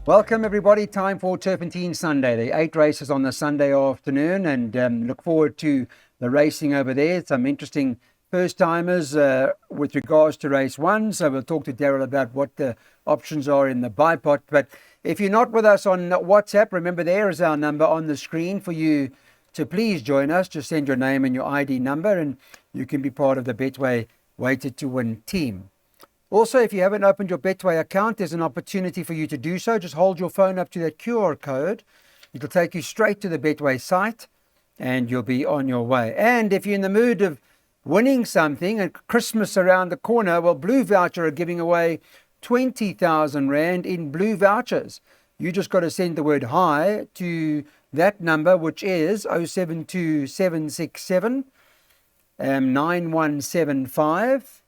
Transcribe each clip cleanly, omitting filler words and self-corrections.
Welcome everybody, time for Turpentine Sunday. The 8 races on the Sunday afternoon, and look forward to the racing over there. Some interesting first timers with regards to race 1. So we'll talk to Daryl about what the options are in the bipod. But if you're not with us on WhatsApp, remember there is our number on the screen for you to please join us. Just send your name and your ID number and you can be part of the Betway Weighted to Win team. Also, if you haven't opened your Betway account, there's an opportunity for you to do so. Just hold your phone up to that QR code. It'll take you straight to the Betway site and you'll be on your way. And if you're in the mood of winning something and Christmas around the corner, well, Blue Voucher are giving away 20,000 Rand in Blue Vouchers. You just got to send the word hi to that number, which is 072767 9175.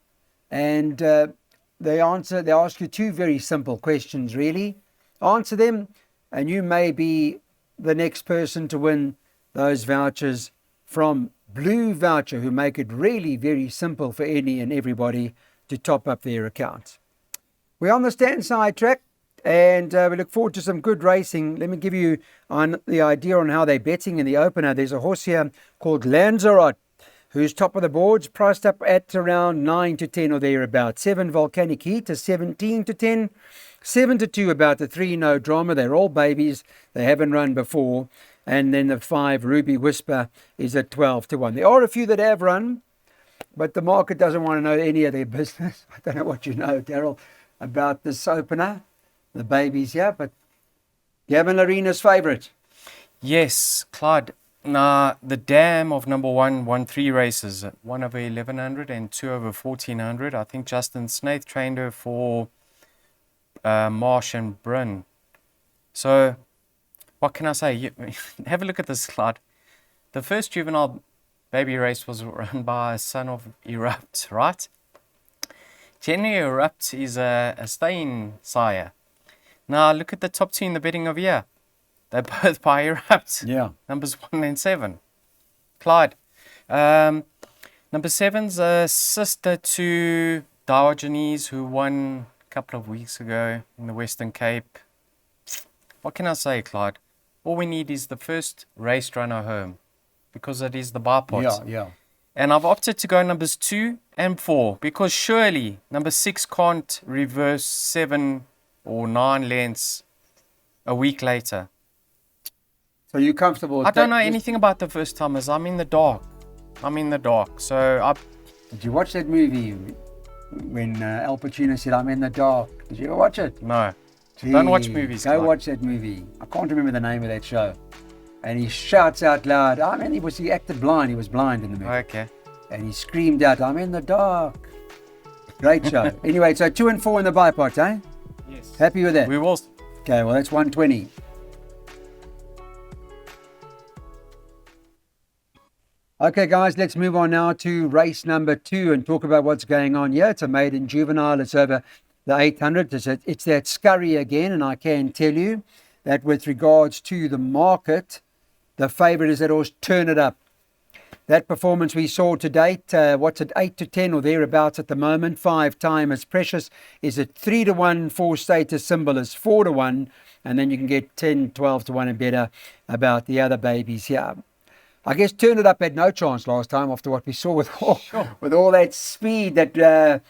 And they ask you 2 very simple questions, really. Answer them, and you may be the next person to win those vouchers from Blue Voucher, who make it really very simple for any and everybody to top up their account. We're on the stand side track, and we look forward to some good racing. Let me give you the idea on how they're betting in the opener. There's a horse here called Lanzarote, who's top of the boards, priced up at around 9 to 10 or thereabouts. 7 Volcanic Heat is 17 to 10. 7 to 2 about the 3 No Drama. They're all babies. They haven't run before. And then the 5 Ruby Whisper is at 12 to 1. There are a few that have run, but the market doesn't want to know any of their business. I don't know what you know, Daryl, about this opener, the babies here, but Gavin Arena's favourite. Yes, Clyde. Now, the dam of number 1 won 3 races, 1 over 1100 and 2 over 1400. I think Justin Snaith trained her for Marsh and Bryn. So, what can I say? Have a look at this, Clyde. The first juvenile baby race was run by a son of Erupt, right? Generally, Erupt is a stay-in sire. Now, look at the top 2 in the betting of year. They're both by Erupt. Yeah. Numbers 1 and 7. Clyde. Number 7's a sister to Diogenes, who won a couple of weeks ago in the Western Cape. What can I say, Clyde? All we need is the first race runner home, because it is the bipod. Yeah. And I've opted to go numbers 2 and 4, because surely number 6 can't reverse 7 or 9 lengths a week later. So you're comfortable with I don't know that? anything about the first timers. I'm in the dark. So Did you watch that movie when Al Pacino said, "I'm in the dark"? Did you ever watch it? no. Gee, Don't watch movies, Go Clyde. watch that movie. I can't remember the name of that show. And he shouts out loud. He acted blind. He was blind in the movie. Okay. And he screamed out, "I'm in the dark." Great show. Anyway, so 2 and 4 in the bipod, eh? Yes. Happy with that? We will. Okay, well, that's 120. Okay, guys, let's move on now to race number 2 and talk about what's going on here. It's a maiden juvenile. It's over the 800. It's that scurry again, and I can tell you that with regards to the market, the favourite is that horse Turn It Up. That performance we saw to date, 8 to 10 or thereabouts at the moment. 5 Time is Precious is at 3 to 1. 4 Status Symbol is 4 to 1. And then you can get 10, 12 to 1 and better about the other babies here. I guess Turn It Up had no chance last time after what we saw with all that speed that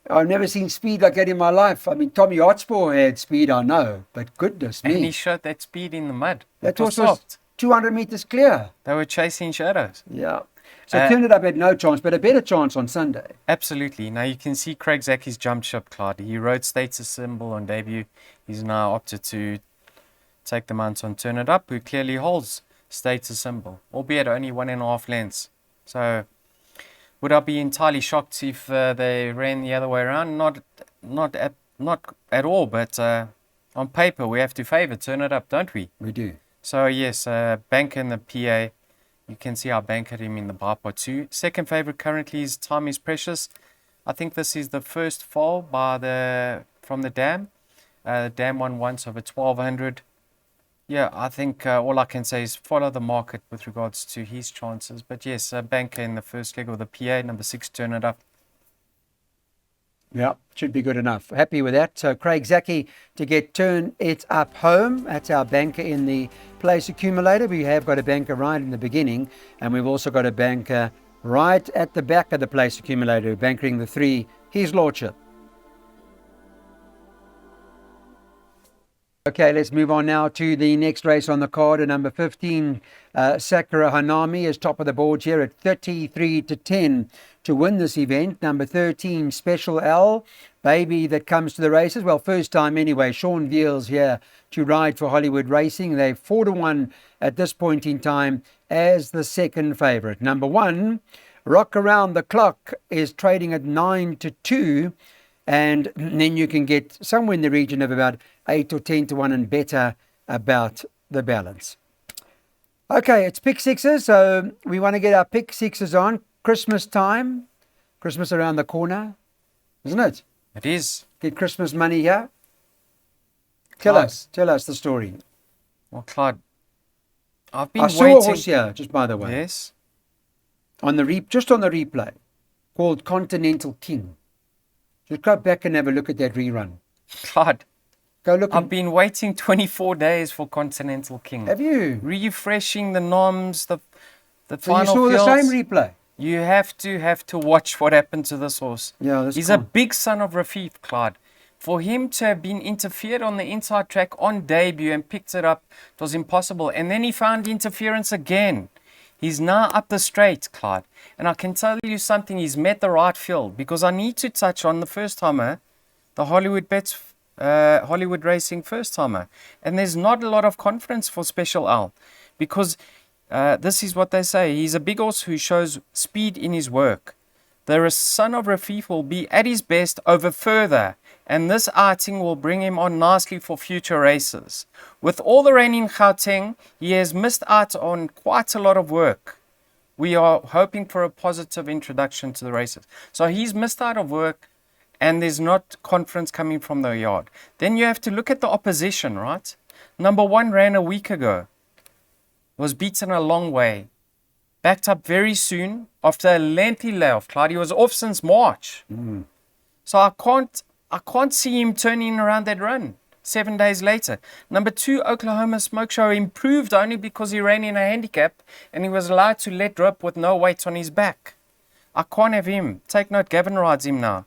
I've never seen speed like that in my life. I mean, Tommy Hotspur had speed, I know, but goodness me. And he showed that speed in the mud. That It was horse was soft. 200 metres clear. They were chasing shadows. Yeah. So Turn It Up had no chance, but a better chance on Sunday. Absolutely. Now you can see Craig Zaki's jumped ship, Clyde. He rode Status Symbol on debut. He's now opted to take the mount on Turn It Up, who clearly holds Status Symbol, albeit only 1.5 lengths. So would I be entirely shocked if they ran the other way around? Not at all, but on paper we have to favour Turn It Up, don't we? We do. So yes, banker in the PA. You can see I bankered him in the bipod too. Second favourite currently is Time is Precious. I think this is the first fall from the dam. Dam won once over 1200. Yeah, I think all I can say is follow the market with regards to his chances. But yes, banker in the first leg of the PA, number 6, Turn It Up. Yeah, should be good enough. Happy with that. So Craig Zaki to get Turn It Up Home. That's our banker in the place accumulator. We have got a banker right in the beginning, and we've also got a banker right at the back of the place accumulator, bankering the 3, His Lordship. Okay, let's move on now to the next race on the card. And number 15, Sakura Hanami is top of the board here at 33 to 10 to win this event. Number 13, Special L, baby that comes to the races. Well, first time anyway. Sean Veals here to ride for Hollywood Racing. They're 4 to 1 at this point in time as the second favourite. Number 1, Rock Around the Clock, is trading at 9 to 2. And then you can get somewhere in the region of about 8 or 10 to 1 and better about the balance. Okay, it's pick sixes, so we want to get our pick sixes on. Christmas time, Christmas around the corner, isn't it? It is. Get Christmas money here. Tell us the story. Well, Clyde, I've been I saw a horse here, just by the way. Yes. Just on the replay, called Continental King. Just go back and have a look at that rerun. Clyde, Go look. I've been waiting 24 days for Continental King. Have you? Refreshing the noms, the So final you saw fields. the same replay? You have to watch what happened to this horse. Yeah, He's a big son of Rafif, Clyde. For him to have been interfered on the inside track on debut and picked it up, it was impossible. And then he found interference again. He's now up the straight, Clyde. And I can tell you something, he's met the right field, because I need to touch on the first timer, the Hollywood Racing first timer. And there's not a lot of confidence for Special L, because this is what they say. He's a big horse who shows speed in his work. The son of Rafif will be at his best over further, and this outing will bring him on nicely for future races. With all the rain in Gauteng, he has missed out on quite a lot of work. We are hoping for a positive introduction to the races. So he's missed out of work, and there's not confidence coming from the yard. Then you have to look at the opposition, right? Number 1 ran a week ago, was beaten a long way, backed up very soon after a lengthy layoff. Claudia was off since March. So I can't see him turning around that run 7 days later. Number 2, Oklahoma Smoke Show, improved only because he ran in a handicap and he was allowed to let drop with no weight on his back. I can't have him. Take note, Gavin rides him now.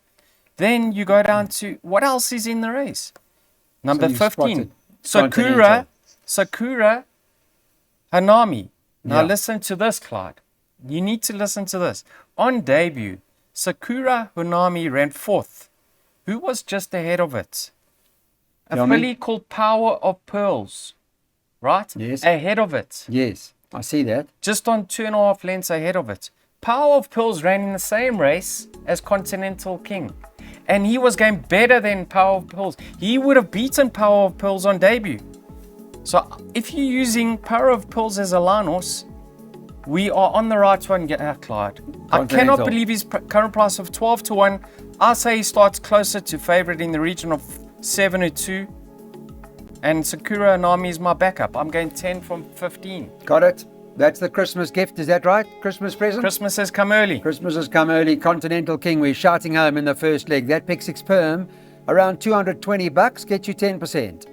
Then you go down to, what else is in the race? Number 15, Sakura Hanami. Now listen to this, Clyde. You need to listen to this. On debut, Sakura Hanami ran 4th. Who was just ahead of it? A filly called Power of Pearls, right? Yes. Ahead of it. Yes, I see that. Just on 2.5 lengths ahead of it. Power of Pearls ran in the same race as Continental King. And he was going better than Power of Pearls. He would have beaten Power of Pearls on debut. So if you're using Power of Pearls as a line horse, we are on the right one, Clyde. I cannot believe his current price of 12 to 1. I say he starts closer to favourite in the region of 7 to 2. And Sakura Hanami is my backup. I'm going 10 from 15. Got it. That's the Christmas gift, is that right? Christmas present? Christmas has come early. Christmas has come early. Continental King, we're shouting home in the first leg. That pick 6 perm, around $220, get you 10%.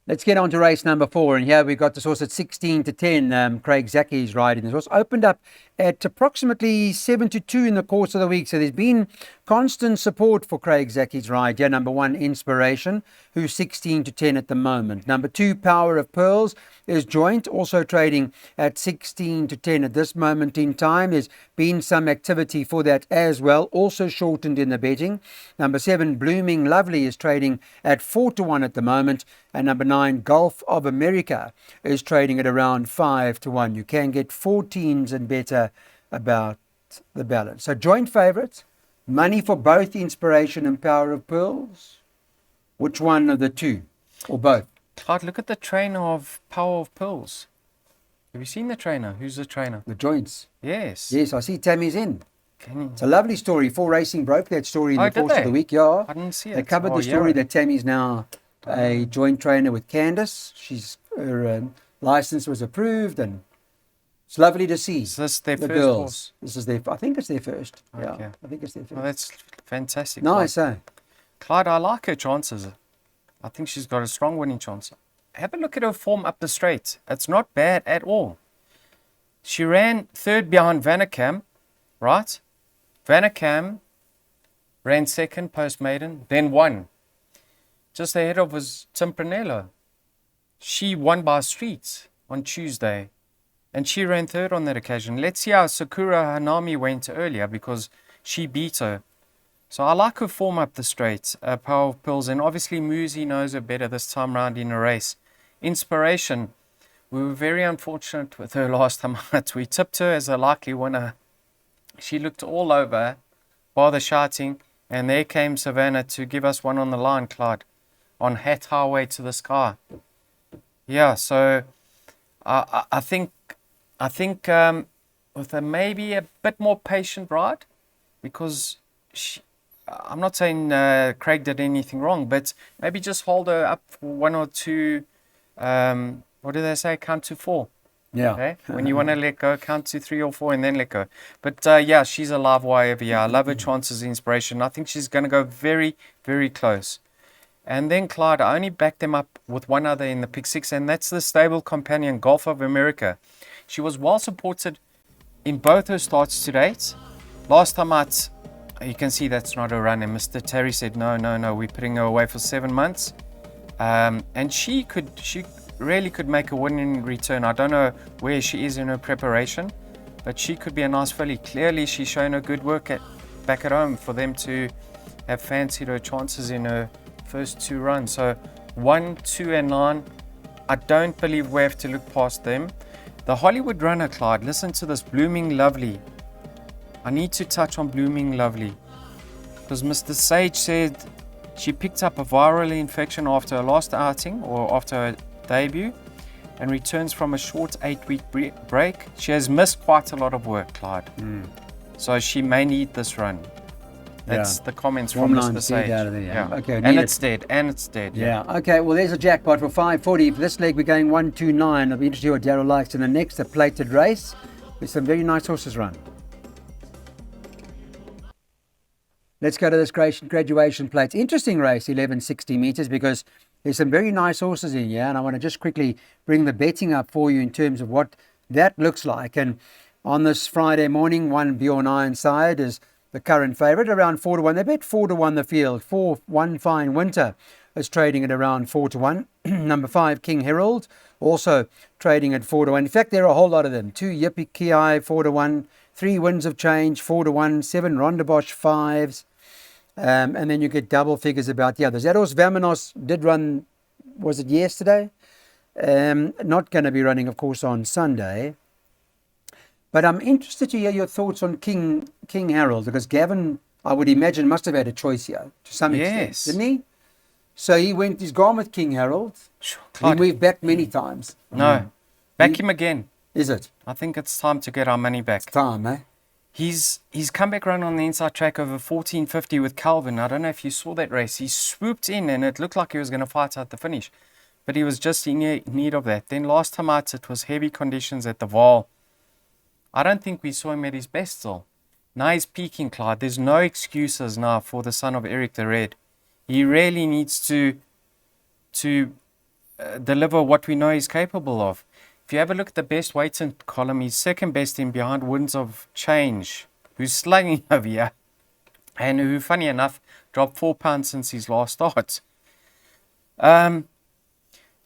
Let's get on to race number 4, and here we've got the horse at 16 to 10. Craig Zaki's riding this horse. Opened up at approximately 7 to 2 in the course of the week, so there's been constant support for Craig Zaki's ride. Yeah, number 1, Inspiration, who's 16 to 10 at the moment. Number 2, Power of Pearls, is joint, also trading at 16 to 10 at this moment in time. There's been some activity for that as well, also shortened in the betting. Number 7, Blooming Lovely, is trading at 4 to 1 at the moment. And number 9, Gulf of America, is trading at around 5 to 1. You can get 14s and better about the balance. So joint favourites, money for both Inspiration and Power of Pearls. Which one of the two? Or both? Clyde, look at the trainer of Power of Pearls. Have you seen the trainer? Who's the trainer? The joints. Yes. Yes, I see Tammy's in. It's a lovely story. 4 Racing broke that story in the course of the week. Yeah, I didn't see it. They covered the story that Tammy's now a joint trainer with Candice. Her license was approved, and It's lovely to see Is this their the first girls. horse? This is I think it's their first. Yeah, Okay. I think it's their first. Oh, that's fantastic. Nice, Clyde. eh? Clyde, I like her chances. I think she's got a strong winning chance. Have a look at her form up the straight. It's not bad at all. She ran third behind Handicap, right? Handicap ran second post-maiden, then won. Just ahead of was Timpranello. She won by streets on Tuesday, and she ran third on that occasion. Let's see how Sakura Hanami went earlier because she beat her. So I like her form up the straight, Power of Pills, and obviously Muzi knows her better this time round in a race. Inspiration, we were very unfortunate with her last time out. We tipped her as a likely winner. She looked all over, bother shouting, and there came Savannah to give us one on the line, Clyde, on Hat Highway to the Sky. Yeah, so I think with a maybe a bit more patient ride, because I'm not saying Craig did anything wrong, but maybe just hold her up for one or two. What do they say? Count to 4. Yeah. Okay? When you want to let go, count to 3 or 4 and then let go. But yeah, she's a live wire every year. I love her chances of inspiration. I think she's going to go very, very close. And then Clyde, I only backed them up with one other in the pick 6, and that's the stable companion, Gulf of America. She was well supported in both her starts to date. Last time out, you can see that's not a run, and Mr. Terry said, no, we're putting her away for 7 months. And she really could make a winning return. I don't know where she is in her preparation, but she could be a nice filly. Clearly, she's shown her good work back at home for them to have fancied her chances in her first 2 runs. So 1, 2, and 9, I don't believe we have to look past them. The Hollywood runner, Clyde, listen to this, Blooming Lovely. I need to touch on Blooming Lovely because Mr. Sage said she picked up a viral infection after her last outing or after her debut and returns from a short 8-week break. She has missed quite a lot of work, Clyde. So she may need this run. That's the comments from Mr. Sage. Out of there. Yeah. Okay, And it's dead. Yeah. Okay. Well, there's a jackpot for 540. For this leg, we're going 129. I'll be interested what Daryl likes in the next, a plated race with some very nice horses run. Let's go to this graduation plate. Interesting race, 1160 meters, because there's some very nice horses in here, and I want to just quickly bring the betting up for you in terms of what that looks like. And on this Friday morning, one Bjorn Ironside is the current favourite, around 4 to 1. They bet 4 to 1 the field. 1 Fine Winter is trading at around 4 to 1. Number 5, King Herald, also trading at 4 to 1. In fact, there are a whole lot of them. 2 Yippee Ki 4 to 1. 3 Winds of Change 4 to 1. 7 Rondabosch 5s. And then you get double figures about the others. That horse Vamenos did run, was it yesterday? Not going to be running, of course, on Sunday. But I'm interested to hear your thoughts on King Harold, because Gavin, I would imagine, must have had a choice here to some extent, didn't he? So he's gone with King Harold. Sure, we've backed many times. No, back him again. Is it? I think it's time to get our money back. It's time, eh? His comeback run on the inside track over 1450 with Calvin. I don't know if you saw that race. He swooped in and it looked like he was going to fight out the finish. But he was just in need of that. Then last time out, it was heavy conditions at the Vaal. I don't think we saw him at his best still. Now he's peaking, Clyde. There's no excuses now for the son of Eric the Red. He really needs to deliver what we know he's capable of. If you have a look at the best weighted column, he's second best in behind Winds of Change, who's slugging over here, and who, funny enough, dropped 4 pounds since his last start. On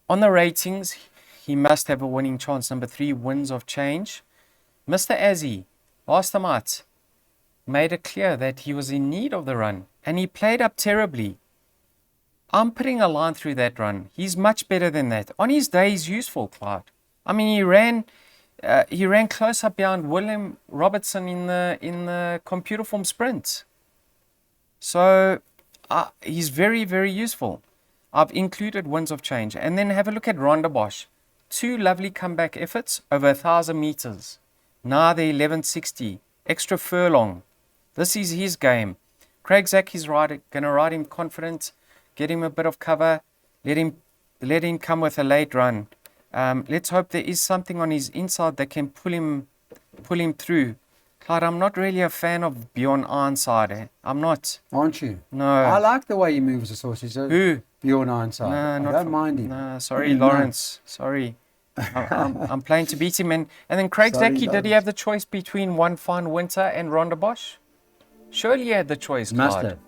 the ratings, he must have a winning chance. Number 3, Winds of Change. Mr. Azzy, last time out, made it clear that he was in need of the run, and he played up terribly. I'm putting a line through that run. He's much better than that. On his day, he's useful, Clyde. I mean, he ran close up behind William Robertson in the computer form sprint. So he's very, very useful. I've included Winds of Change. And then have a look at Rondabosch. 2 lovely comeback efforts over 1,000 meters. Now the 1160. Extra furlong. This is his game. Craig Zack is going to ride him confident, get him a bit of cover, let him come with a late run. Let's hope there is something on his inside that can pull him through. Clyde, I'm not really a fan of Bjorn Ironside. I'm not. Aren't you? No. I like the way he moves the horses. Who? Bjorn Ironside. No, I not don't mind him. No, sorry, No. Lawrence. Sorry. I'm playing to beat him. And then Craig Sorry, Zaki, did Lawrence. he have the choice between One Fine Winter and Ronda Bosch? Surely he had the choice, Must Clyde. have.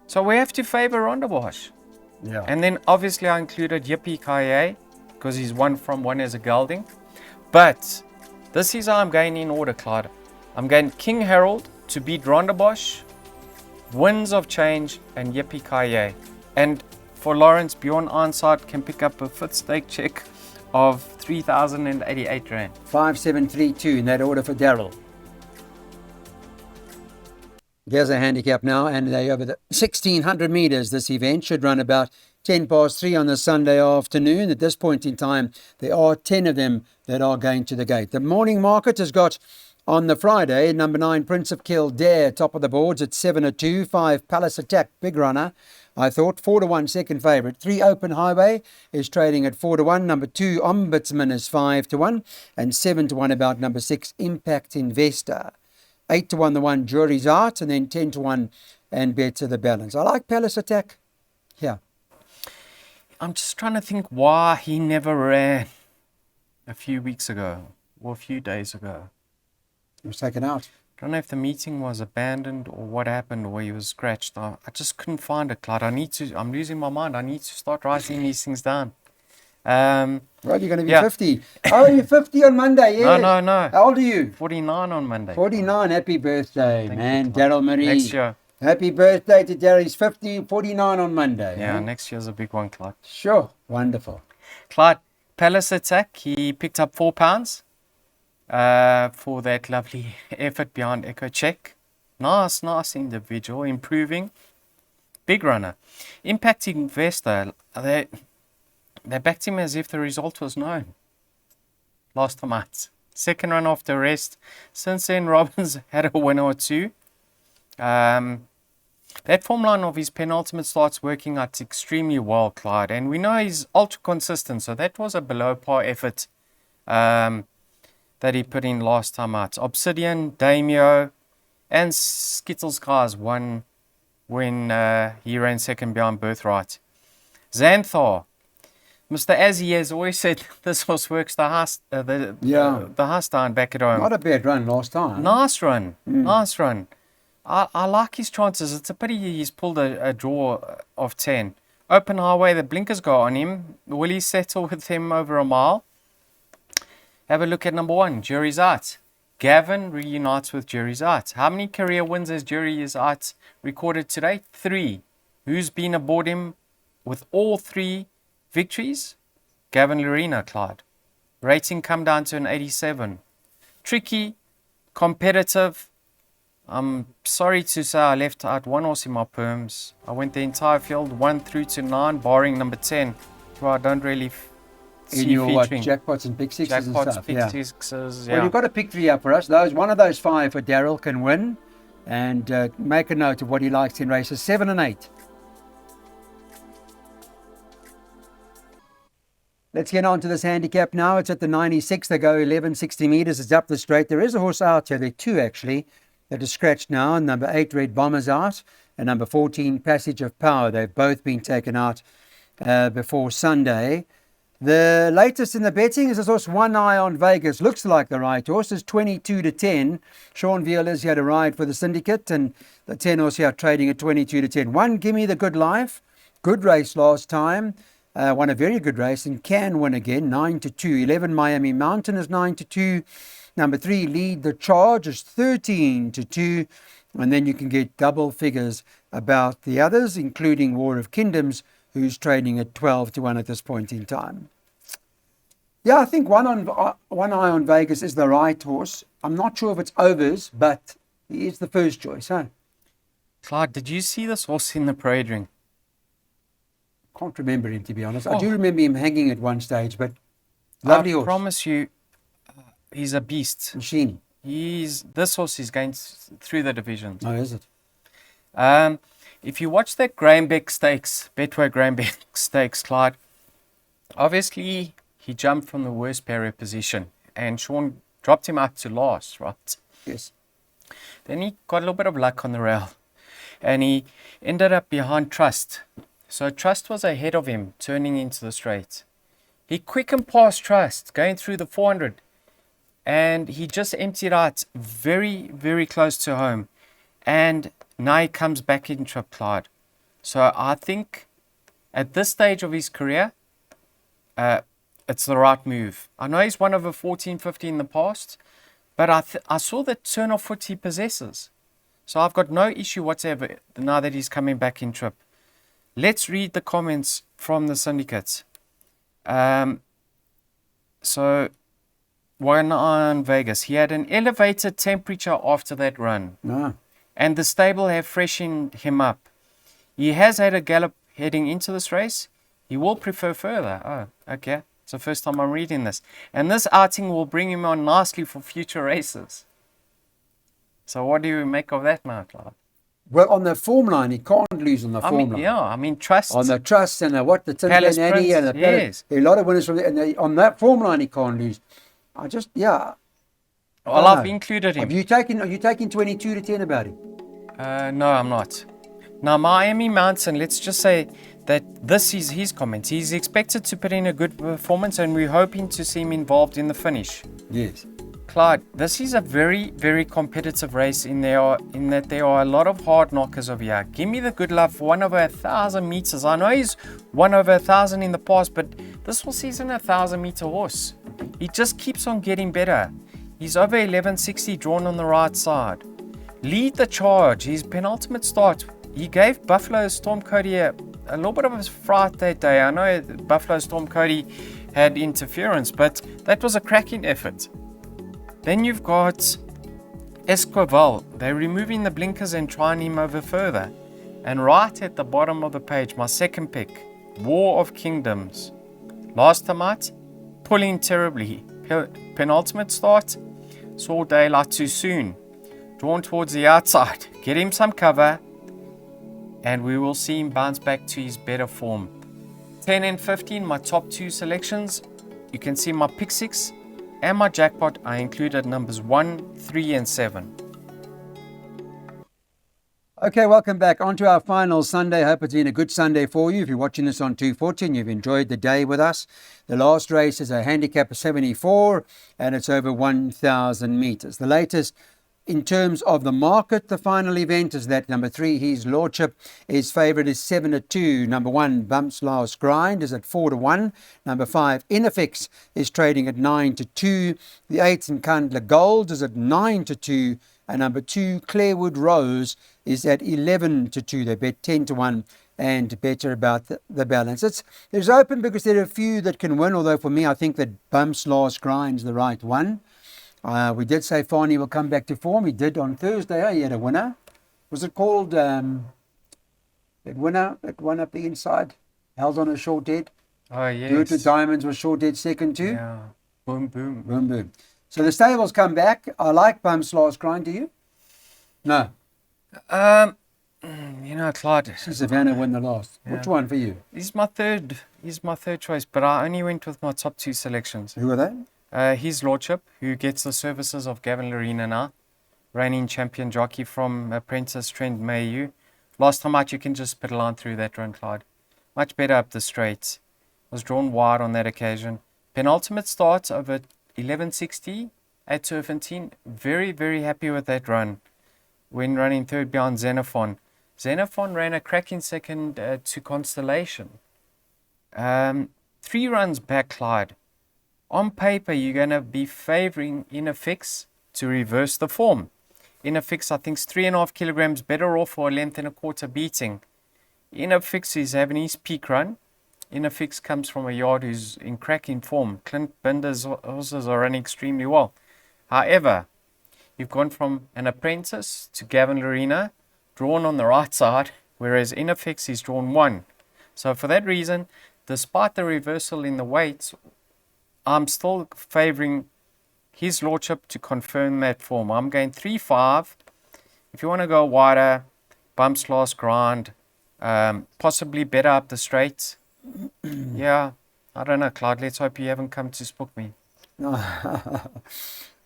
So we have to favour Ronda Bosch. Yeah. And then obviously I included Yippee Kaye because he's one from one as a gelding. But this is how I'm going in order, Clyde. I'm going King Harold to beat Ronda Bosch, Winds of Change, and Yippee Kaye. And for Lawrence, Bjorn Ironside can pick up a fifth stake check of 3,088 Rand. 5732 in that order for Daryl. There's a handicap now, and they over the 1,600 metres. This event should run about 10 past 3 on the Sunday afternoon. At this point in time, there are 10 of them that are going to the gate. The morning market has got on the Friday, number 9, Prince of Kildare, top of the boards at 7-2, 5, Palace Attack, big runner. I thought 4-1, second favourite. 3, Open Highway is trading at 4-1. Number 2, Ombudsman is 5-1, and 7-1 about number 6, Impact Investor. 8-1 the one, Jury's Art, and then 10-1 and Better the balance. I like Palace Attack. Yeah. I'm just trying to think why he never ran a few weeks ago or a few days ago. He was taken out. I don't know if the meeting was abandoned or what happened or he was scratched. I just couldn't find it, Clyde. I'm losing my mind. I need to start writing these things down. Right, you're going to be Yeah. 50. Oh, you're 50 on Monday, yes. No. How old are you? 49 on Monday. 49. Happy birthday, Thank man. you, Clyde. Daryl Marie. Next year. Happy birthday to Daryl. He's 49 on Monday. Yeah, huh? next year's a big one, Clyde. Sure. Wonderful. Clyde, Palace Attack, he picked up £4 for that lovely effort behind Echo Check. Nice individual, improving. Big runner. Impact Investor, they backed him as if the result was known. Last time out. Second run off the rest. Since then, Robbins had a winner or two. That form line of his penultimate starts working out extremely well, Clyde. And we know he's ultra consistent, so that was a below par effort that he put in last time out. Obsidian, Damio, and Skittles Cars won when he ran second behind Birthright. Xanthar, Mr. Azzy has always said this horse works the house down back at home. Not a bad run last time. Nice run. Nice run. I like his chances. It's a pity he's pulled a draw of 10. Open Highway, the blinkers go on him. Will he settle with him over a mile? Have a look at number 1, Jury's Art. Gavin reunites with Jury's Art. How many career wins has Jury's Art recorded today? 3. Who's been aboard him with all 3 victories? Gavin Lorena, Clyde. Rating come down to an 87. Tricky, competitive. I'm sorry to say I left out one horse in my perms. I went the entire field 1 through to 9, barring number 10, who I don't really see In your featuring. jackpots and pick sixes and Jackpots, stuff. pick Yeah. sixes, Well, yeah. you've got to pick 3 up for us. One of those 5 for Daryl can win. And make a note of what he likes in races 7 and 8. Let's get on to this handicap now. It's at the 96. They go 1160 metres. It's up the straight. There is a horse out here. There are 2 actually that are scratched now. Number 8, Red Bomber's out. And number 14, Passage of Power. They've both been taken out before Sunday. The latest in the betting is this horse, One Eye on Vegas. Looks like the right horse. Is 22-10. Sean Violas, he had a ride for the syndicate, and the 10 horse here trading at 22-10. 1, Gimme the Good Life. Good race last time. Won a very good race and can win again. 9-2. 11, Miami Mountain is 9-2. Number 3, Lead the Charge is 13-2. And then you can get double figures about the others, including War of Kingdoms, who's trading at 12-1 at this point in time. Yeah, I think One Eye on Vegas is the right horse. I'm not sure if it's overs, but he is the first choice, huh? Clyde, did you see this horse in the parade ring? Can't remember him, to be honest. Oh. I do remember him hanging at one stage, but lovely I horse. promise you, he's a beast. Machine. This horse is going through the divisions. Oh, is it? If you watch that Grahambeck Stakes, Betway Grahambeck Stakes, Clyde, obviously he jumped from the worst barrier position, and Sean dropped him up to last, right? Yes. Then he got a little bit of luck on the rail, and he ended up behind Trust. So Trust was ahead of him, turning into the straight. He quickened past Trust, going through the 400, and he just emptied out very, very close to home. And now he comes back in trip, Clyde. So I think at this stage of his career, it's the right move. I know he's won over 1450 in the past, but I saw the turn of foot he possesses. So I've got no issue whatsoever now that he's coming back in trip. Let's read the comments from the syndicates. So one on Vegas. He had an elevated temperature after that run. No. And the stable have freshened him up. He has had a gallop heading into this race. He will prefer further. Oh, okay. It's the first time I'm reading this. And this outing will bring him on nicely for future races. So what do you make of that now, Clive? Well, on the form line, he can't lose on the form line. Yeah, I mean, Trust. On the Trust and the Tim Palace Annie and the Prince, yes. A lot of winners from there. On that form line, he can't lose. Yeah. Well, I've included him. Are you taking 22 to 10 about him? No, I'm not. Now, Miami Mountain, let's just say that this is his comments. He's expected to put in a good performance, and we're hoping to see him involved in the finish. Yes. Clyde, this is a very, very competitive race in that there are a lot of hard knockers over here. Give me the good love for 1 over 1,000 meters. I know he's 1 over 1,000 in the past, but this will season a 1,000-meter horse. He just keeps on getting better. He's over 1160 drawn on the right side. Lead the charge. His penultimate start. He gave Buffalo Storm Cody a little bit of a fright that day. I know Buffalo Storm Cody had interference, but that was a cracking effort. Then you've got Esquivel. They're removing the blinkers and trying him over further. And right at the bottom of the page, my second pick, War of Kingdoms. Last time out, pulling terribly. Penultimate start, saw daylight too soon. Drawn towards the outside. Get him some cover, and we will see him bounce back to his better form. 10 and 15, my top 2 selections. You can see my pick 6 and my jackpot. I included numbers 1, 3 and 7. Okay, welcome back. On to our final Sunday. Hope it's been a good Sunday for you. If you're watching this on 240 and you've enjoyed the day with us, the last race is a handicap of 74 and it's over 1,000 meters. The latest in terms of the market, the final event is that number 3, His Lordship. His favourite is 7-2. Number 1, Bumps Last Grind, is at 4-1. Number 5, Inafix, is trading at 9-2. The 8, Nkandla Gold, is at 9-2. And number 2, Clarewood Rose, is at 11-2. They bet 10-1 and better about the balance. It's open because there are a few that can win, although for me, I think that Bumps Last Grind is the right one. We did say Farney will come back to form. He did on Thursday. He had a winner. Was it called that winner that won up the inside? Held on a short head. Oh, yes. Good with Diamonds was short head second too. Yeah. Boom, boom. Boom, boom. So the stables come back. I like Bumps Last Grind. Do you? No. Clyde. Savannah won the last. Yeah. Which one for you? He's my third choice, but I only went with my top 2 selections. Who are they? His Lordship, who gets the services of Gavin Lorena now, reigning champion jockey from apprentice Trent Mayu. Last time out, you can just put a line through that run, Clyde. Much better up the straight. Was drawn wide on that occasion. Penultimate start over 1160 at Turffontein. Very, very happy with that run when running third behind Xenophon. Xenophon ran a cracking second to Constellation. 3 runs back, Clyde. On paper, you're going to be favouring Inafix to reverse the form. Inafix, I think, is 3.5 kilograms better off for a length and a quarter beating. Inafix is having his peak run. Inafix comes from a yard who's in cracking form. Clint Binder's horses are running extremely well. However, you've gone from an apprentice to Gavin Lorena, drawn on the right side, whereas Inafix is drawn 1. So for that reason, despite the reversal in the weights, I'm still favouring His Lordship to confirm that form. I'm going 3-5. If you want to go wider, Bumps Last Grind, possibly better up the straight. Yeah, I don't know, Clyde. Let's hope you haven't come to spook me. I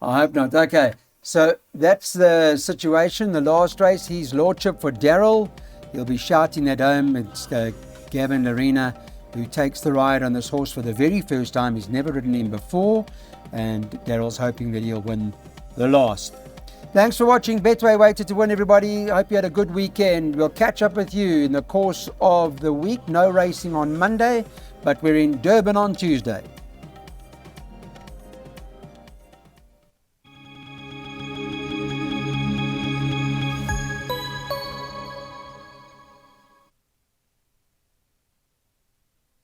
hope not. Okay, so that's the situation. The last race, his lordship for Daryl. He'll be shouting at home. It's Gavin Arena, who takes the ride on this horse for the very first time. He's never ridden him before, and Daryl's hoping that he'll win the last. Thanks for watching Betway Weighted to Win, everybody. I hope you had a good weekend. We'll catch up with you in the course of the week. No racing on Monday, but we're in Durban on Tuesday.